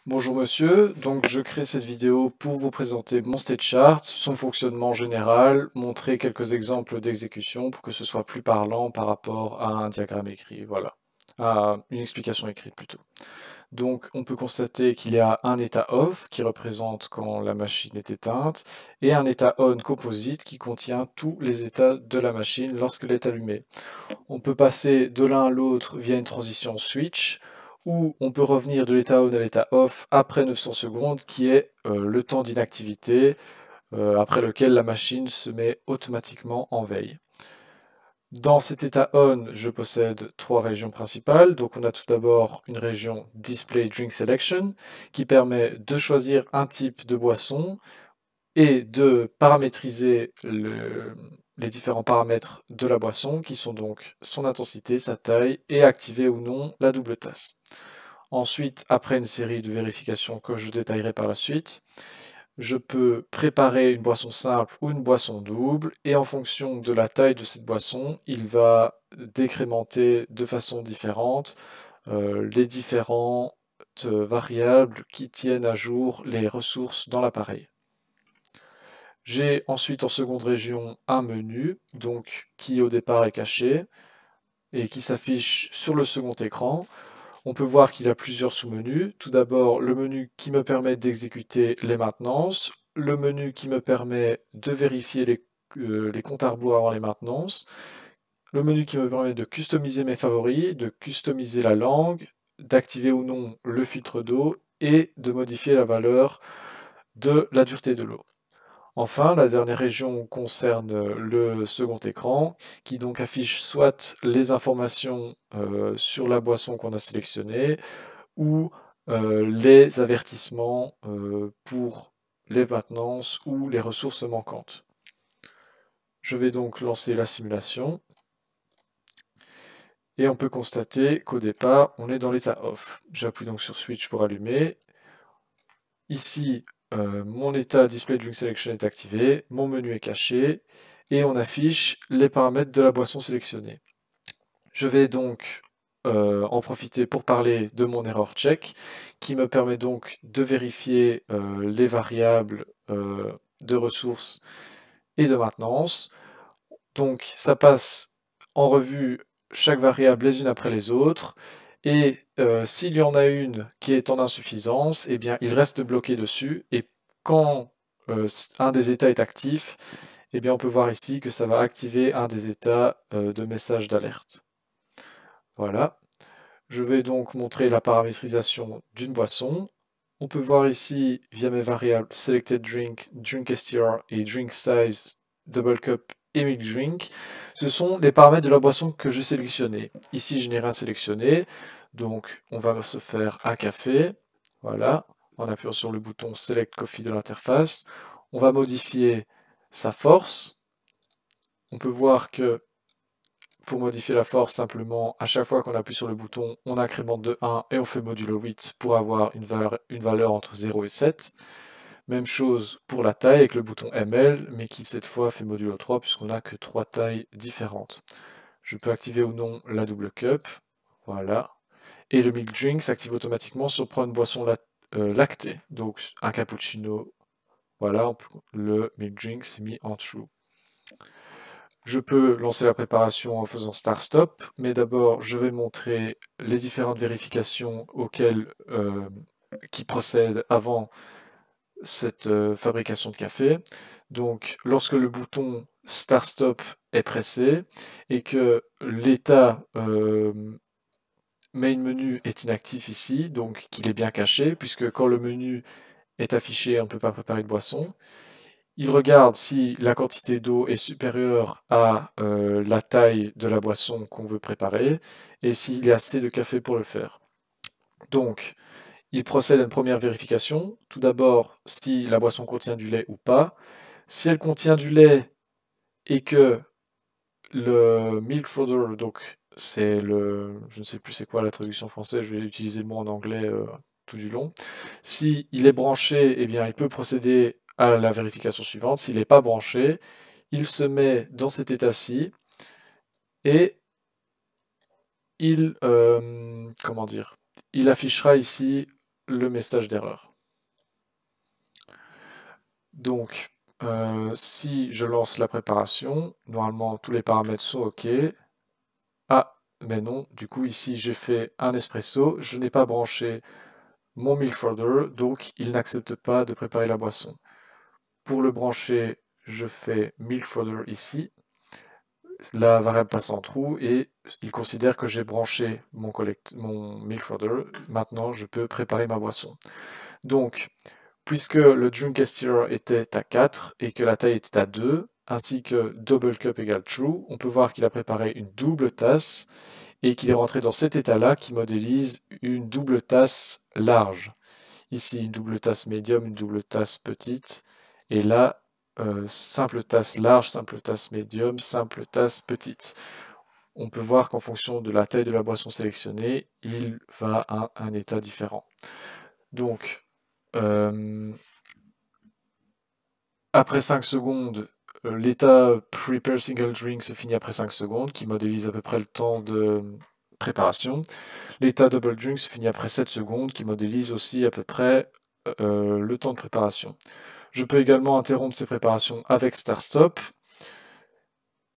Bonjour monsieur, donc je crée cette vidéo pour vous présenter mon state chart, son fonctionnement général, montrer quelques exemples d'exécution pour que ce soit plus parlant par rapport à un diagramme écrit, voilà, à une explication écrite plutôt. Donc on peut constater qu'il y a un état off qui représente quand la machine est éteinte et un état on composite qui contient tous les états de la machine lorsqu'elle est allumée. On peut passer de l'un à l'autre via une transition switch, ou on peut revenir de l'état on à l'état off après 900 secondes, qui est le temps d'inactivité après lequel la machine se met automatiquement en veille. Dans cet état on, je possède trois régions principales. Donc on a tout d'abord une région Display Drink Selection qui permet de choisir un type de boisson et de paramétriser les différents paramètres de la boisson qui sont donc son intensité, sa taille et activer ou non la double tasse. Ensuite, après une série de vérifications que je détaillerai par la suite, je peux préparer une boisson simple ou une boisson double et en fonction de la taille de cette boisson, il va décrémenter de façon différente les différentes variables qui tiennent à jour les ressources dans l'appareil. J'ai ensuite en seconde région un menu, donc qui au départ est caché et qui s'affiche sur le second écran. On peut voir qu'il y a plusieurs sous-menus. Tout d'abord, le menu qui me permet d'exécuter les maintenances, le menu qui me permet de vérifier les comptes à rebours avant les maintenances, le menu qui me permet de customiser mes favoris, de customiser la langue, d'activer ou non le filtre d'eau et de modifier la valeur de la dureté de l'eau. Enfin, la dernière région concerne le second écran, qui donc affiche soit les informations sur la boisson qu'on a sélectionnée, ou les avertissements pour les maintenances ou les ressources manquantes. Je vais donc lancer la simulation, et on peut constater qu'au départ, on est dans l'état off. J'appuie donc sur Switch pour allumer. Ici, mon état Display Drink Selection est activé, mon menu est caché, et on affiche les paramètres de la boisson sélectionnée. Je vais donc en profiter pour parler de mon error check, qui me permet donc de vérifier les variables de ressources et de maintenance. Donc ça passe en revue chaque variable les unes après les autres, et s'il y en a une qui est en insuffisance, eh bien il reste bloqué dessus, et quand un des états est actif, eh bien on peut voir ici que ça va activer un des états de message d'alerte. Voilà. Je vais donc montrer la paramétrisation d'une boisson. On peut voir ici, via mes variables Selected Drink, Drink STR et Drink Size, Double Cup et Milk Drink, ce sont les paramètres de la boisson que j'ai sélectionné. Ici, je n'ai rien sélectionné, donc on va se faire un café, voilà, en appuyant sur le bouton Select Coffee de l'interface. On va modifier sa force. On peut voir que pour modifier la force, simplement, à chaque fois qu'on appuie sur le bouton, on incrémente de 1 et on fait modulo 8 pour avoir une valeur entre 0 et 7. Même chose pour la taille avec le bouton ML, mais qui cette fois fait modulo 3 puisqu'on n'a que 3 tailles différentes. Je peux activer ou non la double cup, voilà. Et le milk drink s'active automatiquement sur une boisson lactée, donc un cappuccino, voilà, le milk drink s'est mis en true. Je peux lancer la préparation en faisant start-stop, mais d'abord je vais montrer les différentes vérifications qui procèdent avant cette fabrication de café. Donc lorsque le bouton start-stop est pressé et que l'état main menu est inactif ici, donc qu'il est bien caché, puisque quand le menu est affiché, on ne peut pas préparer de boisson. Il regarde si la quantité d'eau est supérieure à la taille de la boisson qu'on veut préparer et s'il y a assez de café pour le faire. Donc, il procède à une première vérification. Tout d'abord, si la boisson contient du lait ou pas. Si elle contient du lait et que le milk froother, donc c'est je ne sais plus c'est quoi la traduction française, je vais utiliser le mot en anglais tout du long. Si il est branché, eh bien il peut procéder à la vérification suivante. S'il n'est pas branché, il se met dans cet état-ci et comment dire, il affichera ici le message d'erreur. Donc, si je lance la préparation, normalement tous les paramètres sont OK. Ah, mais non, du coup ici j'ai fait un espresso, je n'ai pas branché mon milk frother, donc il n'accepte pas de préparer la boisson. Pour le brancher, je fais milk frother ici, la variable passe en trou et il considère que j'ai branché mon milk frother. Maintenant, je peux préparer ma boisson. Donc, puisque le drink stirrer était à 4 et que la taille était à 2, ainsi que double cup égale true, on peut voir qu'il a préparé une double tasse et qu'il est rentré dans cet état-là qui modélise une double tasse large. Ici, une double tasse médium, une double tasse petite, et là, simple tasse large, simple tasse médium, simple tasse petite. On peut voir qu'en fonction de la taille de la boisson sélectionnée, il va à un état différent. Donc, après 5 secondes, l'état Prepare Single Drink se finit après 5 secondes, qui modélise à peu près le temps de préparation. L'état Double Drink se finit après 7 secondes, qui modélise aussi à peu près le temps de préparation. Je peux également interrompre ces préparations avec Start Stop,